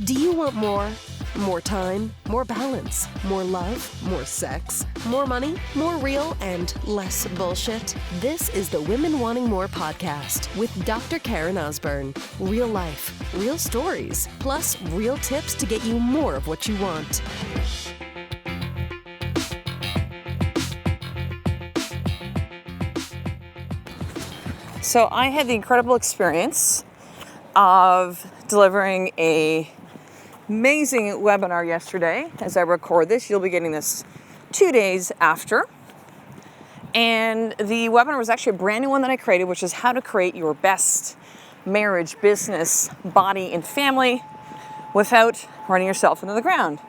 Do you want more? More time, more balance, more love, more sex, more money, more real, and less bullshit? This is the Women Wanting More podcast with Dr. Karen Osborne. Real life, real stories, plus real tips to get you more of what you want. So I had the incredible experience of delivering an amazing webinar yesterday. As I record this, you'll be getting this 2 days after. And the webinar was actually a brand new one that I created, which is how to create your best marriage, business, body, and family without running yourself into the ground.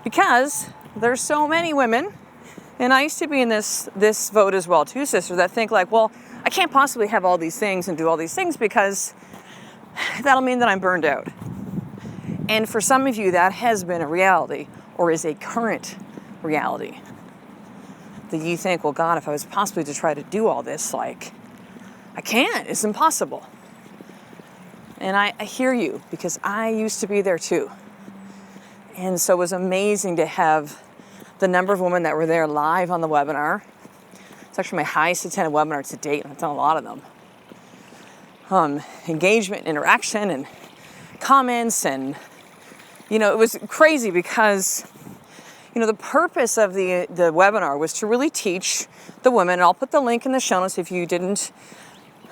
Because there's so many women, and I used to be in this vote as well too, sister, that think like, well, I can't possibly have all these things and do all these things because that'll mean that I'm burned out. And for some of you, that has been a reality or is a current reality. That you think, well, God, if I was possibly to try to do all this, like, I can't, it's impossible. And I hear you because I used to be there too. And so it was amazing to have the number of women that were there live on the webinar. It's actually my highest attended webinar to date, and I've done a lot of them. Engagement, interaction, and comments, and it was crazy because the purpose of the webinar was to really teach the women, and I'll put the link in the show notes if you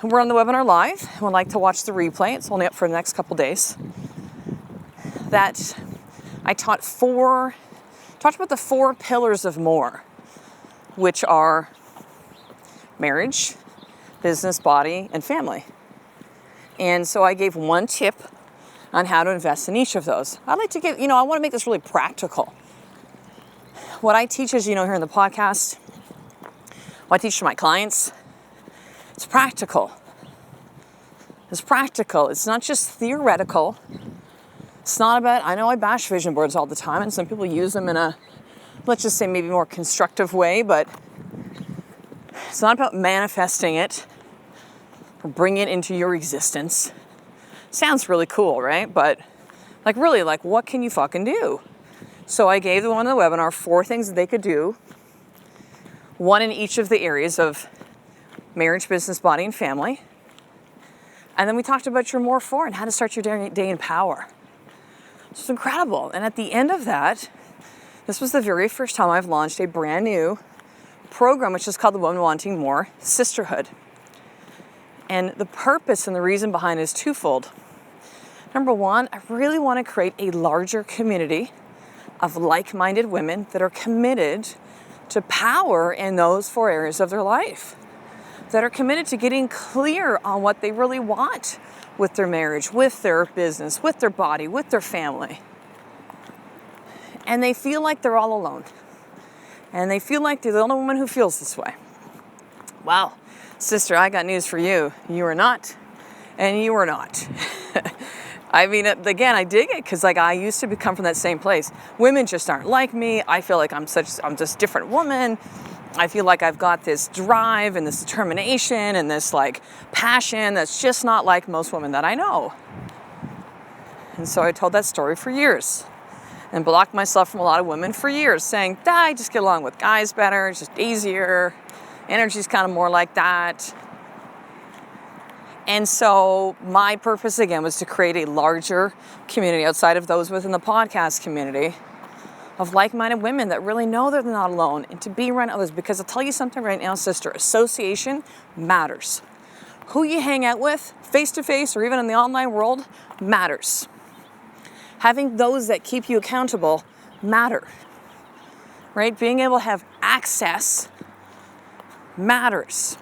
were on the webinar live and would like to watch the replay. It's only up for the next couple days. That I talked about the 4 pillars of more, which are marriage, business, body, and family. And so I gave one tip on how to invest in each of those. I'd like to give, I want to make this really practical. What I teach, as here in the podcast, what I teach to my clients, it's practical. It's practical. It's not just theoretical. It's not about, I know I bash vision boards all the time, and some people use them in a, let's just say maybe more constructive way, but it's not about manifesting it or bringing it into your existence. Sounds really cool, right? But really, what can you fucking do? So I gave the one on the webinar 4 things that they could do, one in each of the areas of marriage, business, body, and family. And then we talked about your more 4 and how to start your day in power. It's incredible. And at the end of that, this was the very first time I've launched a brand new program, which is called the Women Wanting More Sisterhood. And the purpose and the reason behind it is twofold. Number one, I really want to create a larger community of like-minded women that are committed to power in those 4 areas of their life, that are committed to getting clear on what they really want with their marriage, with their business, with their body, with their family. And they feel like they're all alone. And they feel like they're the only woman who feels this way. Wow, sister, I got news for you. You are not, and you are not. I mean, again, I dig it because I used to come from that same place. Women just aren't like me. I feel like I'm just a different woman. I feel like I've got this drive and this determination and this passion that's just not like most women that I know. And so I told that story for years and blocked myself from a lot of women for years, saying, I just get along with guys better, it's just easier, energy's kind of more like that. And so my purpose, again, was to create a larger community outside of those within the podcast community of like-minded women that really know they're not alone and to be around others. Because I'll tell you something right now, sister, association matters. Who you hang out with, face-to-face or even in the online world, matters. Having those that keep you accountable matter, right? Being able to have access matters.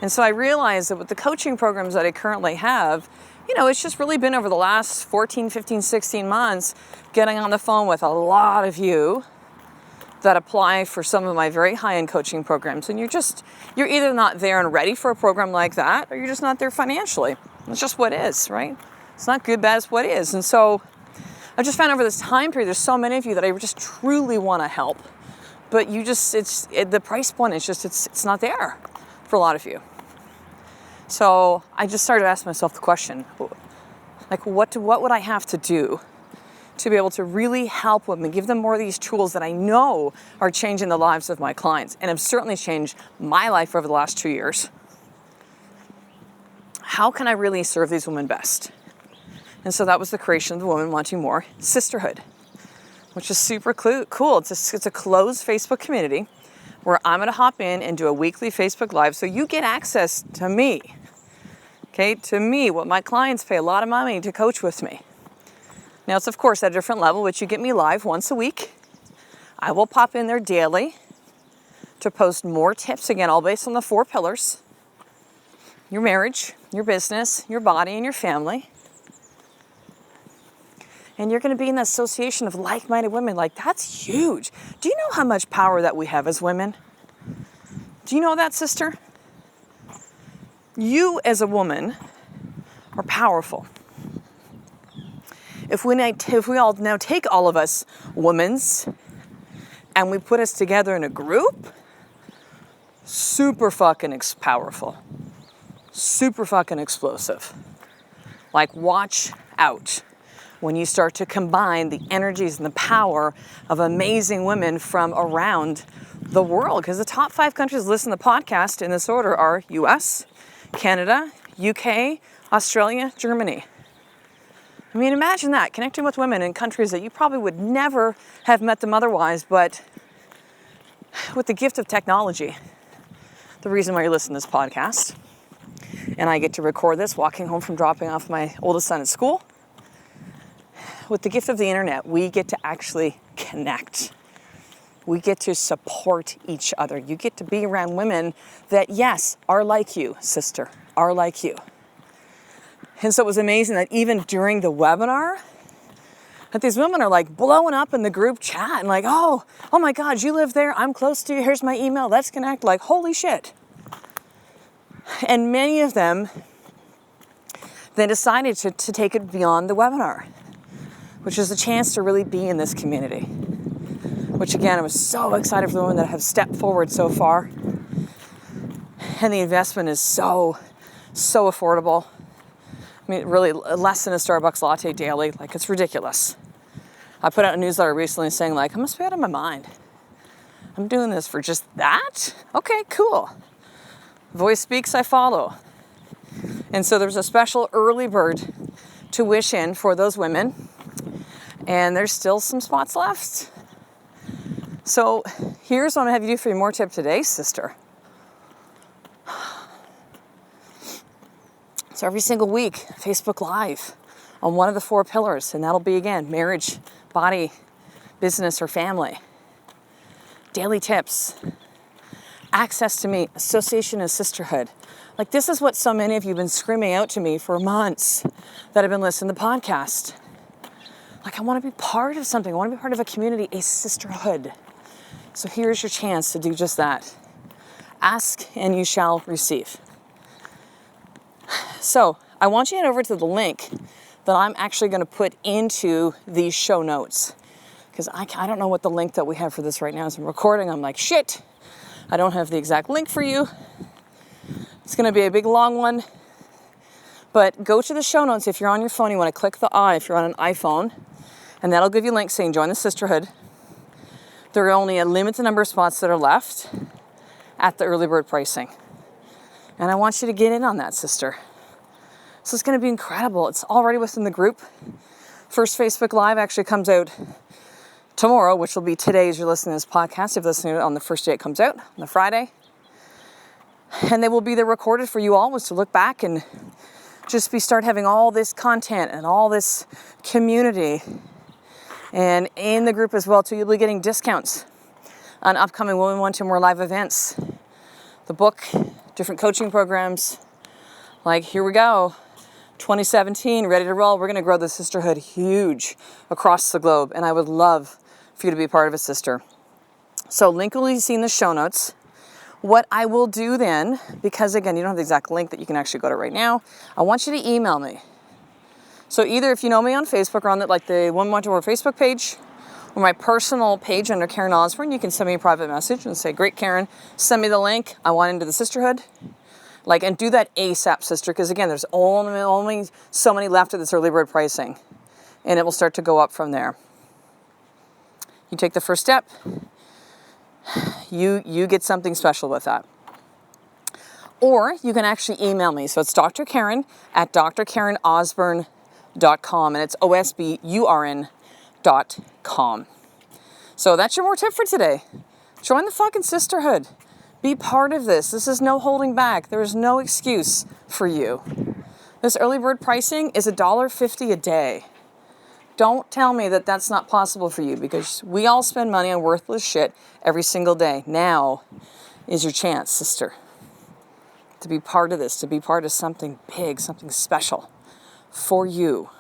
And so I realized that with the coaching programs that I currently have, it's just really been over the last 14, 15, 16 months, getting on the phone with a lot of you that apply for some of my very high-end coaching programs. And you're either not there and ready for a program like that, or you're just not there financially. It's just what is, right? It's not good, bad, it's what is. And so I just found over this time period, there's so many of you that I just truly want to help. But the price point is just, it's not there for a lot of you. So I just started asking myself the question, Like what would I have to do to be able to really help women, give them more of these tools that I know are changing the lives of my clients and have certainly changed my life over the last 2 years. How can I really serve these women best? And so that was the creation of the Women Wanting More Sisterhood, which is super cool. It's a closed Facebook community where I'm gonna hop in and do a weekly Facebook Live so you get access to me, okay? To me, what my clients pay a lot of money to coach with me. Now it's of course at a different level, but you get me live once a week. I will pop in there daily to post more tips, again, all based on the 4 pillars: your marriage, your business, your body, and your family. And you're gonna be in the association of like-minded women. Like, that's huge. Do you know how much power that we have as women? Do you know that, sister? You as a woman are powerful. If we all now take all of us womens and we put us together in a group, super fucking powerful, super fucking explosive. Like, watch out when you start to combine the energies and the power of amazing women from around the world. Because the top 5 countries that listen to the podcast in this order are US, Canada, UK, Australia, Germany. I mean, imagine that, connecting with women in countries that you probably would never have met them otherwise, but with the gift of technology, the reason why you're listening to this podcast, and I get to record this walking home from dropping off my oldest son at school, with the gift of the internet, we get to actually connect. We get to support each other. You get to be around women that, yes, are like you, sister, are like you. And so it was amazing that even during the webinar, that these women are like blowing up in the group chat and like, oh my God, you live there, I'm close to you, here's my email, let's connect. Like, holy shit. And many of them then decided to take it beyond the webinar, which is a chance to really be in this community. Which again, I was so excited for the women that have stepped forward so far. And the investment is so affordable. I mean, really less than a Starbucks latte daily. Like, it's ridiculous. I put out a newsletter recently saying like, I must be out of my mind. I'm doing this for just that? Okay, cool. Voice speaks, I follow. And so there's a special early bird tuition for those women. And there's still some spots left. So here's what I have you do for your more tip today, sister. So every single week, Facebook Live on one of the 4 pillars, and that'll be again, marriage, body, business, or family. Daily tips, access to me, association and sisterhood. Like, this is what so many of you have been screaming out to me for months that have been listening to the podcast. Like, I want to be part of something. I want to be part of a community, a sisterhood. So here's your chance to do just that. Ask and you shall receive. So I want you to head over to the link that I'm actually going to put into these show notes. Because I don't know what the link that we have for this right now is. I'm recording. I'm like, shit, I don't have the exact link for you. It's going to be a big long one. But go to the show notes. If you're on your phone, you want to click the I if you're on an iPhone. And that'll give you a link saying join the sisterhood. There are only a limited number of spots that are left at the early bird pricing. And I want you to get in on that, sister. So it's going to be incredible. It's already within the group. First Facebook Live actually comes out tomorrow, which will be today as you're listening to this podcast. If you're listening to it on the first day it comes out, on the Friday. And they will be there recorded for you all, was to look back and just start having all this content and all this community. And in the group as well, too, you'll be getting discounts on upcoming Women Wanting More live events. The book, different coaching programs. Like, here we go. 2017, ready to roll. We're going to grow the sisterhood huge across the globe. And I would love for you to be a part of a sister. So link will be seen in the show notes. What I will do then, because again, you don't have the exact link that you can actually go to right now, I want you to email me. So either if you know me on Facebook or on the Women Wanting More Facebook page, or my personal page under Karen Osborne, you can send me a private message and say, great Karen, send me the link. I want into the sisterhood. And do that ASAP, sister, because again, there's only so many left of this early bird pricing, and it will start to go up from there. You take the first step, you get something special with that. Or you can actually email me. So it's Dr. Karen at drkarenosborn.com, and it's osburn.com. So that's your more tip for today. Join the fucking sisterhood. Be part of this. This is no holding back. There is no excuse for you. This early bird pricing is $1.50 a day. Don't tell me that that's not possible for you, because we all spend money on worthless shit every single day. Now is your chance, sister, to be part of this, to be part of something big, something special for you,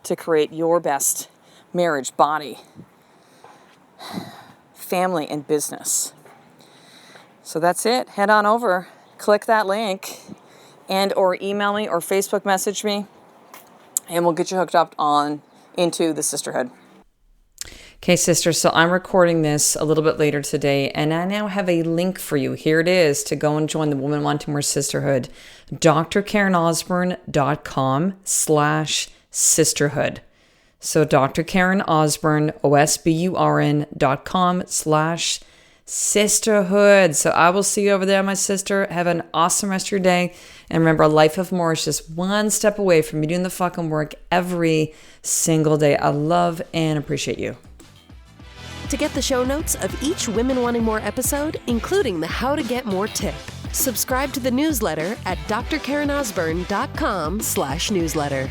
to create your best marriage, body, family, and business. So that's it. Head on over, click that link, and or email me or Facebook message me, and we'll get you hooked up into the sisterhood. Okay, sister, so I'm recording this a little bit later today, and I now have a link for you. Here it is to go and join the Women Wanting More Sisterhood. drkarenosborn.com/sisterhood. So drkarenosborn.com/sisterhood. So I will see you over there, my sister. Have an awesome rest of your day. And remember, a life of more is just one step away from you doing the fucking work every single day. I love and appreciate you. To get the show notes of each Women Wanting More episode, including the How to Get More tip, subscribe to the newsletter at drkarenosborn.com/newsletter.